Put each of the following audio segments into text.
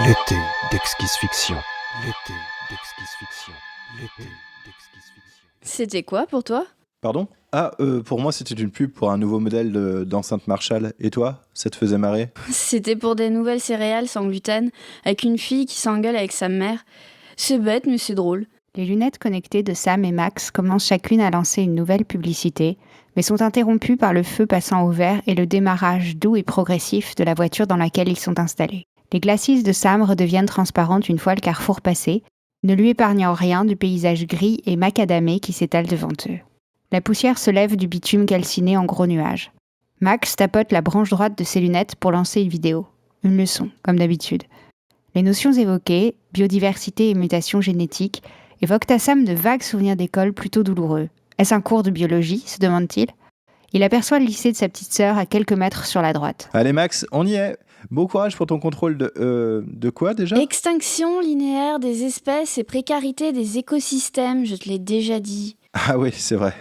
L'été d'Exquise Fiction. L'été d'Exquise Fiction. L'été d'Exquise Fiction. C'était quoi pour toi? Pardon ? Pour moi, c'était une pub pour un nouveau modèle d'enceinte Marshall. Et toi, ça te faisait marrer ? C'était pour des nouvelles céréales sans gluten, avec une fille qui s'engueule avec sa mère. C'est bête, mais c'est drôle. Les lunettes connectées de Sam et Max commencent chacune à lancer une nouvelle publicité, mais sont interrompues par le feu passant au vert et le démarrage doux et progressif de la voiture dans laquelle ils sont installés. Les glacis de Sam redeviennent transparentes une fois le carrefour passé, ne lui épargnant rien du paysage gris et macadamé qui s'étale devant eux. La poussière se lève du bitume calciné en gros nuages. Max tapote la branche droite de ses lunettes pour lancer une vidéo. Une leçon, comme d'habitude. Les notions évoquées, biodiversité et mutation génétique, évoquent à Sam de vagues souvenirs d'école plutôt douloureux. Est-ce un cours de biologie, se demande-t-il ? Il aperçoit le lycée de sa petite sœur à quelques mètres sur la droite. Allez Max, on y est. Bon courage pour ton contrôle de quoi déjà ? Extinction linéaire des espèces et précarité des écosystèmes, je te l'ai déjà dit. Ah oui, c'est vrai.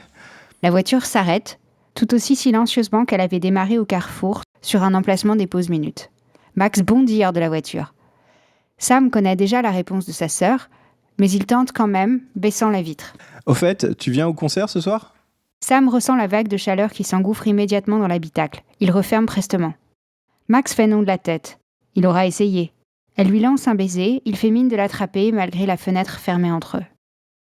La voiture s'arrête, tout aussi silencieusement qu'elle avait démarré au carrefour, sur un emplacement des pauses minutes. Max bondit hors de la voiture. Sam connaît déjà la réponse de sa sœur, mais il tente quand même, baissant la vitre. Au fait, tu viens au concert ce soir ? Sam ressent la vague de chaleur qui s'engouffre immédiatement dans l'habitacle. Il referme prestement. Max fait non de la tête. Il aura essayé. Elle lui lance un baiser, il fait mine de l'attraper malgré la fenêtre fermée entre eux.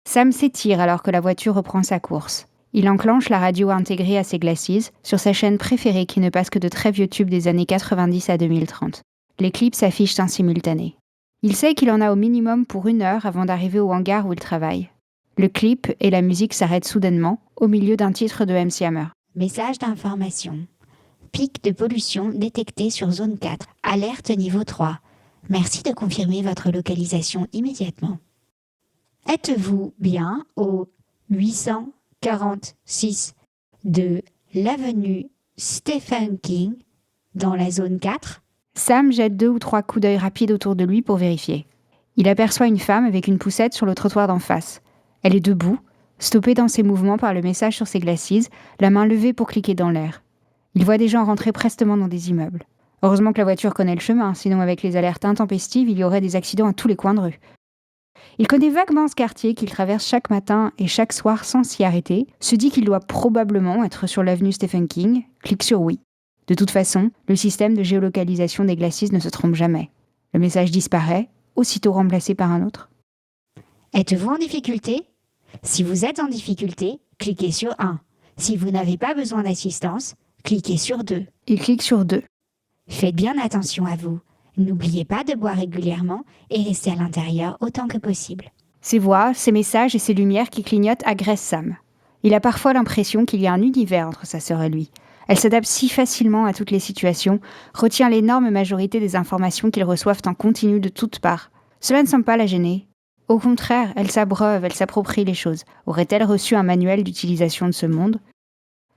Sam s'étire alors que la voiture reprend sa course. Il enclenche la radio intégrée à ses glacis sur sa chaîne préférée qui ne passe que de très vieux tubes des années 90 à 2030. Les clips s'affichent en simultané. Il sait qu'il en a au minimum pour 1 heure avant d'arriver au hangar où il travaille. Le clip et la musique s'arrêtent soudainement, au milieu d'un titre de MC Hammer. Message d'information. Pic de pollution détecté sur zone 4. Alerte niveau 3. Merci de confirmer votre localisation immédiatement. Êtes-vous bien au 846 de l'avenue Stephen King dans la zone 4 ? Sam jette 2 ou 3 coups d'œil rapides autour de lui pour vérifier. Il aperçoit une femme avec une poussette sur le trottoir d'en face. Elle est debout, stoppée dans ses mouvements par le message sur ses glacis, la main levée pour cliquer dans l'air. Il voit des gens rentrer prestement dans des immeubles. Heureusement que la voiture connaît le chemin, sinon avec les alertes intempestives, il y aurait des accidents à tous les coins de rue. Il connaît vaguement ce quartier qu'il traverse chaque matin et chaque soir sans s'y arrêter, se dit qu'il doit probablement être sur l'avenue Stephen King, clique sur oui. De toute façon, le système de géolocalisation des glacis ne se trompe jamais. Le message disparaît, aussitôt remplacé par un autre. Êtes-vous en difficulté ? Si vous êtes en difficulté, cliquez sur 1. Si vous n'avez pas besoin d'assistance, cliquez sur 2. Il clique sur 2. Faites bien attention à vous. N'oubliez pas de boire régulièrement et restez à l'intérieur autant que possible. Ces voix, ces messages et ces lumières qui clignotent agressent Sam. Il a parfois l'impression qu'il y a un univers entre sa sœur et lui. Elle s'adapte si facilement à toutes les situations, retient l'énorme majorité des informations qu'ils reçoivent en continu de toutes parts. Cela ne semble pas la gêner. Au contraire, elle s'abreuve, elle s'approprie les choses. Aurait-elle reçu un manuel d'utilisation de ce monde ?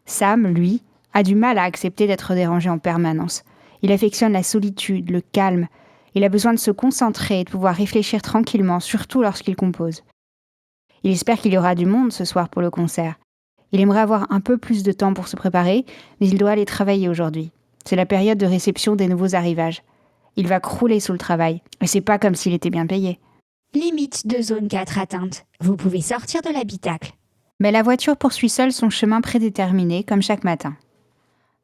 Sam, lui, a du mal à accepter d'être dérangé en permanence. Il affectionne la solitude, le calme. Il a besoin de se concentrer et de pouvoir réfléchir tranquillement, surtout lorsqu'il compose. Il espère qu'il y aura du monde ce soir pour le concert. Il aimerait avoir un peu plus de temps pour se préparer, mais il doit aller travailler aujourd'hui. C'est la période de réception des nouveaux arrivages. Il va crouler sous le travail, et c'est pas comme s'il était bien payé. Limite de zone 4 atteinte. Vous pouvez sortir de l'habitacle. Mais la voiture poursuit seule son chemin prédéterminé, comme chaque matin.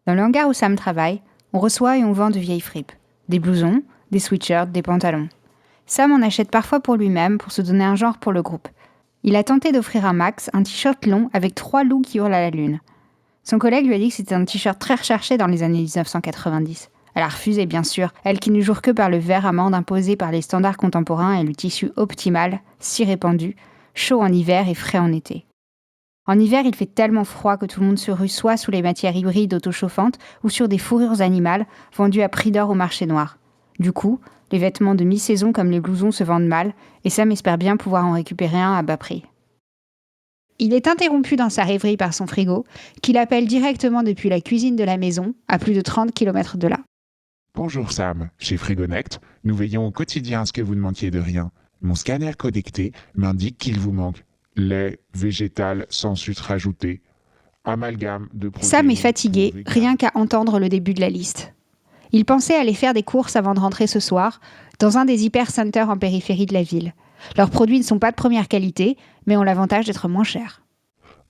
Dans le hangar où Sam travaille, on reçoit et on vend de vieilles fripes. Des blousons, des sweatshirts, des pantalons. Sam en achète parfois pour lui-même, pour se donner un genre pour le groupe. Il a tenté d'offrir à Max un t-shirt long avec 3 loups qui hurlent à la lune. Son collègue lui a dit que c'était un t-shirt très recherché dans les années 1990. Elle a refusé, bien sûr, elle qui ne jure que par le vert amande imposé par les standards contemporains et le tissu optimal, si répandu, chaud en hiver et frais en été. En hiver, il fait tellement froid que tout le monde se rue soit sous les matières hybrides autochauffantes ou sur des fourrures animales vendues à prix d'or au marché noir. Du coup, les vêtements de mi-saison comme les blousons se vendent mal et Sam espère bien pouvoir en récupérer un à bas prix. Il est interrompu dans sa rêverie par son frigo, qu'il appelle directement depuis la cuisine de la maison, à plus de 30 km de là. Bonjour Sam, chez Frigonnect, nous veillons au quotidien à ce que vous ne manquiez de rien. Mon scanner connecté m'indique qu'il vous manque lait végétal sans sucre ajouté, amalgame de protéines. Sam est fatigué, rien qu'à entendre le début de la liste. Il pensait aller faire des courses avant de rentrer ce soir, dans un des hyper-centers en périphérie de la ville. Leurs produits ne sont pas de première qualité, mais ont l'avantage d'être moins chers.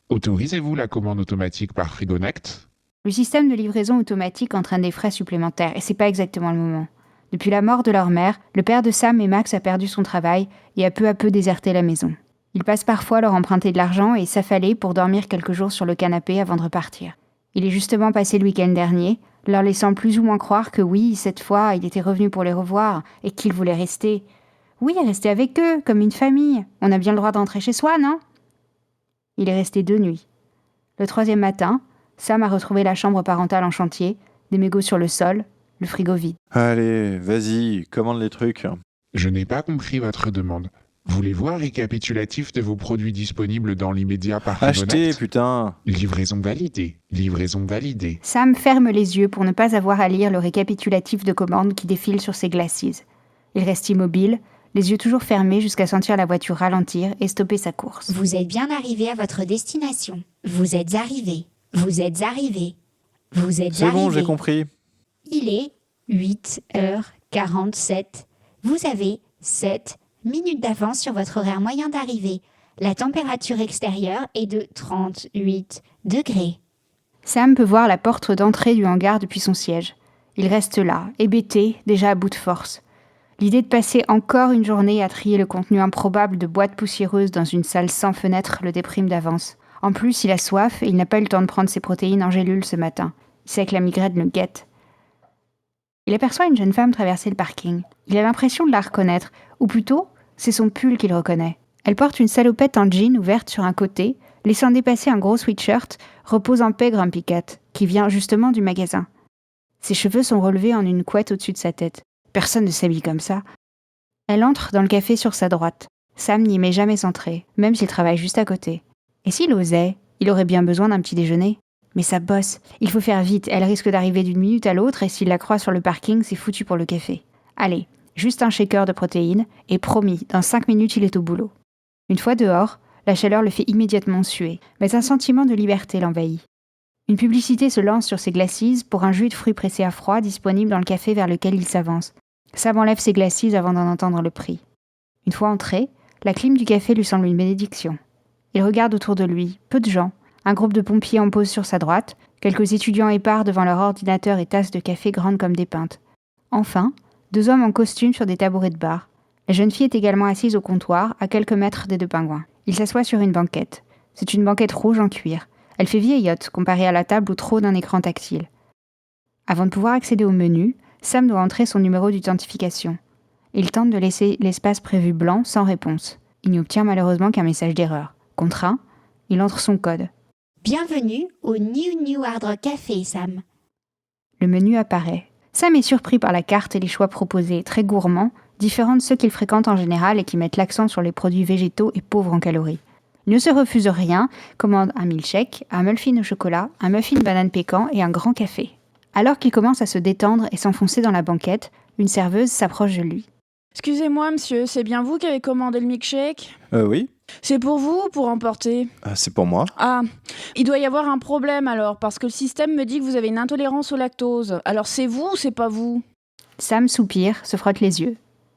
Autorisez-vous la commande automatique par Frigonect ? Le système de livraison automatique entraîne des frais supplémentaires, et c'est pas exactement le moment. Depuis la mort de leur mère, le père de Sam et Max a perdu son travail et a peu à peu déserté la maison. Il passe parfois leur emprunter de l'argent et s'affaler pour dormir quelques jours sur le canapé avant de repartir. Il est justement passé le week-end dernier, leur laissant plus ou moins croire que oui, cette fois, il était revenu pour les revoir et qu'il voulait rester. Oui, rester avec eux, comme une famille. On a bien le droit d'entrer chez soi, non ? Il est resté 2 nuits. Le 3e matin, Sam a retrouvé la chambre parentale en chantier, des mégots sur le sol, le frigo vide. Allez, vas-y, commande les trucs. Je n'ai pas compris votre demande. Voulez-vous un récapitulatif de vos produits disponibles dans l'immédiat par Frigonect ? Achetez, putain. Livraison validée. Livraison validée. Sam ferme les yeux pour ne pas avoir à lire le récapitulatif de commandes qui défile sur ses glacis. Il reste immobile, les yeux toujours fermés jusqu'à sentir la voiture ralentir et stopper sa course. Vous êtes bien arrivé à votre destination. Vous êtes arrivé. Vous êtes arrivé. Vous êtes C'est arrivé. bon, j'ai compris. Il est 8h47. Vous avez 7 minutes d'avance sur votre horaire moyen d'arrivée. La température extérieure est de 38 degrés. Sam peut voir la porte d'entrée du hangar depuis son siège. Il reste là, hébété, déjà à bout de force. L'idée de passer encore une journée à trier le contenu improbable de boîtes poussiéreuses dans une salle sans fenêtre le déprime d'avance. En plus, il a soif et il n'a pas eu le temps de prendre ses protéines en gélule ce matin. Il sait que la migraine le guette. Il aperçoit une jeune femme traverser le parking. Il a l'impression de la reconnaître, ou plutôt, c'est son pull qu'il reconnaît. Elle porte une salopette en jean ouverte sur un côté, laissant dépasser un gros sweatshirt, repose en paix Grumpy Cat, qui vient justement du magasin. Ses cheveux sont relevés en une couette au-dessus de sa tête. Personne ne s'habille comme ça. Elle entre dans le café sur sa droite. Sam n'y met jamais entré, même s'il travaille juste à côté. Et s'il osait, il aurait bien besoin d'un petit déjeuner. Mais ça bosse. Il faut faire vite, elle risque d'arriver d'une minute à l'autre et s'il la croise sur le parking, c'est foutu pour le café. Allez, juste un shaker de protéines, et promis, dans 5 minutes, il est au boulot. Une fois dehors, la chaleur le fait immédiatement suer, mais un sentiment de liberté l'envahit. Une publicité se lance sur ses glacis pour un jus de fruits pressé à froid disponible dans le café vers lequel il s'avance. Sam enlève ses glacis avant d'en entendre le prix. Une fois entré, la clim du café lui semble une bénédiction. Il regarde autour de lui, peu de gens, un groupe de pompiers en pause sur sa droite, quelques étudiants épars devant leur ordinateur et tasses de café grandes comme des pintes. Enfin, 2 hommes en costume sur des tabourets de bar. La jeune fille est également assise au comptoir, à quelques mètres des 2 pingouins. Il s'assoit sur une banquette. C'est une banquette rouge en cuir. Elle fait vieillotte comparée à la table où trône un écran tactile. Avant de pouvoir accéder au menu, Sam doit entrer son numéro d'identification. Il tente de laisser l'espace prévu blanc sans réponse. Il n'y obtient malheureusement qu'un message d'erreur. Contraint, il entre son code. Bienvenue au New Hard Rock Café, Sam. Le menu apparaît. Sam est surpris par la carte et les choix proposés, très gourmands, différents de ceux qu'il fréquente en général et qui mettent l'accent sur les produits végétaux et pauvres en calories. Il ne se refuse rien, commande un milkshake, un muffin au chocolat, un muffin banane pécan et un grand café. Alors qu'il commence à se détendre et s'enfoncer dans la banquette, une serveuse s'approche de lui. Excusez-moi, monsieur, c'est bien vous qui avez commandé le milkshake ? Oui, C'est pour vous ou pour emporter ? c'est pour moi. Ah, il doit y avoir un problème alors, parce que le système me dit que vous avez une intolérance au lactose. Alors c'est vous ou c'est pas vous ? Sam soupire, se frotte les yeux.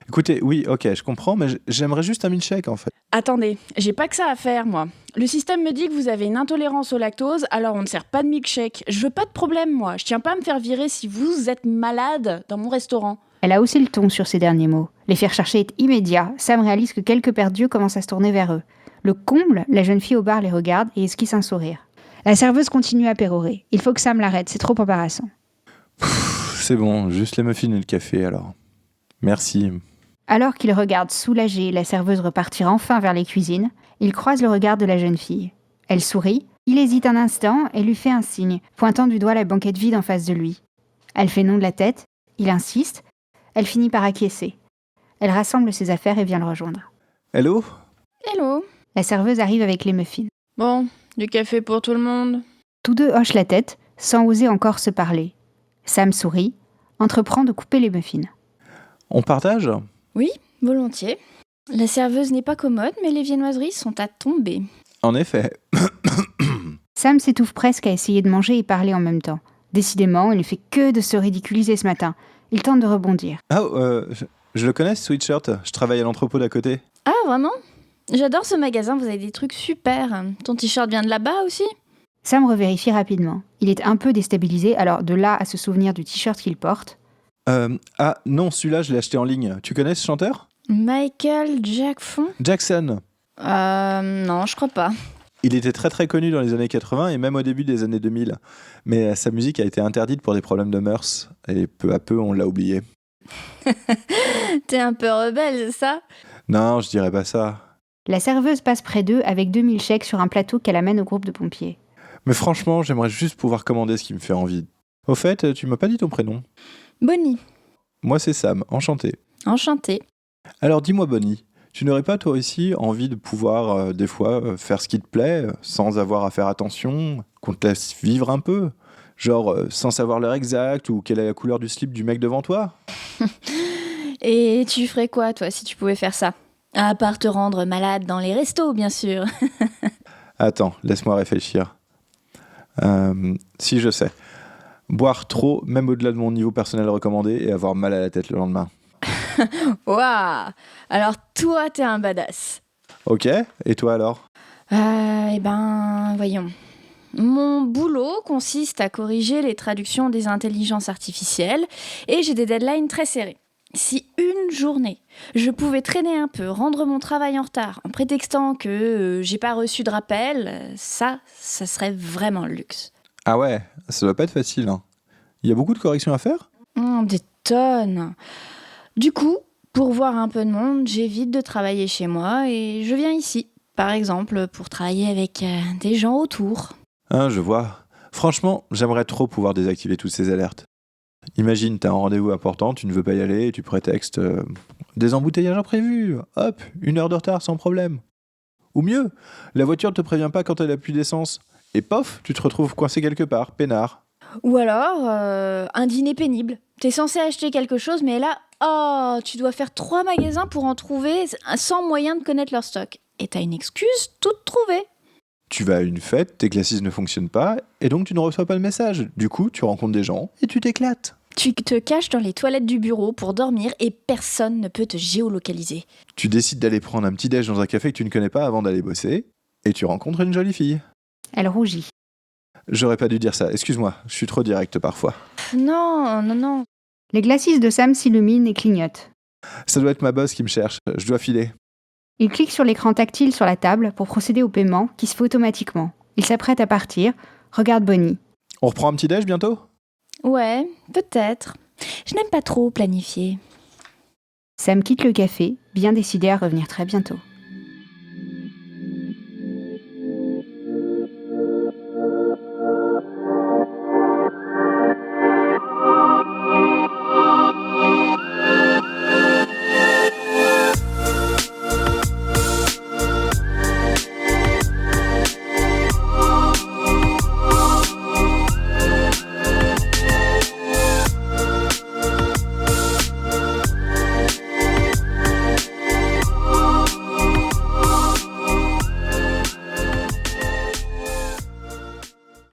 Écoutez, oui, ok, je comprends, mais j'aimerais juste un milkshake en fait. Attendez, j'ai pas que ça à faire, moi. Le système me dit que vous avez une intolérance au lactose, alors on ne sert pas de milkshake. Je veux pas de problème, moi. Je tiens pas à me faire virer si vous êtes malade dans mon restaurant. Elle a haussé le ton sur ces derniers mots. L'effet recherché est immédiat. Sam réalise que quelques paires d'yeux commencent à se tourner vers eux. Le comble, la jeune fille au bar les regarde et esquisse un sourire. La serveuse continue à pérorer. Il faut que Sam l'arrête, c'est trop embarrassant. C'est bon, juste les muffins et le café alors. Merci. Alors qu'il regarde soulagé la serveuse repartir enfin vers les cuisines, il croise le regard de la jeune fille. Elle sourit, il hésite un instant et lui fait un signe, pointant du doigt la banquette vide en face de lui. Elle fait non de la tête, il insiste, elle finit par acquiescer. Elle rassemble ses affaires et vient le rejoindre. Hello ? Hello. La serveuse arrive avec les muffins. Bon, du café pour tout le monde. Tous deux hochent la tête, sans oser encore se parler. Sam sourit, entreprend de couper les muffins. On partage ? Oui, volontiers. La serveuse n'est pas commode, mais les viennoiseries sont à tomber. En effet. Sam s'étouffe presque à essayer de manger et parler en même temps. Décidément, il ne fait que de se ridiculiser ce matin. Il tente de rebondir. Ah, je le connais ce sweatshirt. Je travaille à l'entrepôt d'à côté. Ah, vraiment? J'adore ce magasin, vous avez des trucs super. Ton t-shirt vient de là-bas aussi? Sam revérifie rapidement. Il est un peu déstabilisé, alors de là à se souvenir du t-shirt qu'il porte. Ah, non, celui-là, je l'ai acheté en ligne. Tu connais ce chanteur? Michael Jackson? Jackson. Non, je crois pas. Il était très très connu dans les années 80 et même au début des années 2000. Mais sa musique a été interdite pour des problèmes de mœurs. Et peu à peu, on l'a oublié. T'es un peu rebelle, c'est ça? Non, je dirais pas ça. La serveuse passe près d'eux avec 2000 chèques sur un plateau qu'elle amène au groupe de pompiers. Mais franchement, j'aimerais juste pouvoir commander ce qui me fait envie. Au fait, tu m'as pas dit ton prénom? Bonnie. Moi, c'est Sam, enchanté. Enchantée. Alors dis-moi, Bonnie, tu n'aurais pas toi aussi envie de pouvoir, des fois, faire ce qui te plaît, sans avoir à faire attention, qu'on te laisse vivre un peu? Genre, sans savoir l'heure exacte ou quelle est la couleur du slip du mec devant toi? Et tu ferais quoi, toi, si tu pouvais faire ça? À part te rendre malade dans les restos, bien sûr. Attends, laisse-moi réfléchir. Si, je sais. Boire trop, même au-delà de mon niveau personnel recommandé, et avoir mal à la tête le lendemain. Waouh! Alors toi, t'es un badass. Ok, et toi alors? Eh ben, voyons. Mon boulot consiste à corriger les traductions des intelligences artificielles et j'ai des deadlines très serrées. Si une journée, je pouvais traîner un peu, rendre mon travail en retard en prétextant que j'ai pas reçu de rappel, ça serait vraiment le luxe. Ah ouais, ça doit pas être facile, hein. Il y a beaucoup de corrections à faire? Des tonnes. Du coup, pour voir un peu de monde, j'évite de travailler chez moi et je viens ici, par exemple, pour travailler avec des gens autour. Ah, je vois. Franchement, j'aimerais trop pouvoir désactiver toutes ces alertes. Imagine, t'as un rendez-vous important, tu ne veux pas y aller, et tu prétextes des embouteillages imprévus. Hop, 1 heure de retard sans problème. Ou mieux, la voiture ne te prévient pas quand elle a plus d'essence. Et pof, tu te retrouves coincé quelque part, peinard. Ou alors, un dîner pénible. T'es censé acheter quelque chose, mais là, tu dois faire 3 magasins pour en trouver sans moyen de connaître leur stock. Et t'as une excuse toute trouvée. Tu vas à une fête, tes glacis ne fonctionnent pas, et donc tu ne reçois pas le message. Du coup, tu rencontres des gens et tu t'éclates. Tu te caches dans les toilettes du bureau pour dormir et personne ne peut te géolocaliser. Tu décides d'aller prendre un petit déj dans un café que tu ne connais pas avant d'aller bosser, et tu rencontres une jolie fille. Elle rougit. J'aurais pas dû dire ça, excuse-moi, je suis trop direct parfois. Non. Les glacis de Sam s'illuminent et clignotent. Ça doit être ma boss qui me cherche, je dois filer. Il clique sur l'écran tactile sur la table pour procéder au paiement qui se fait automatiquement. Il s'apprête à partir, regarde Bonnie. On reprend un petit déj bientôt? Ouais, peut-être. Je n'aime pas trop planifier. Sam quitte le café, bien décidé à revenir très bientôt.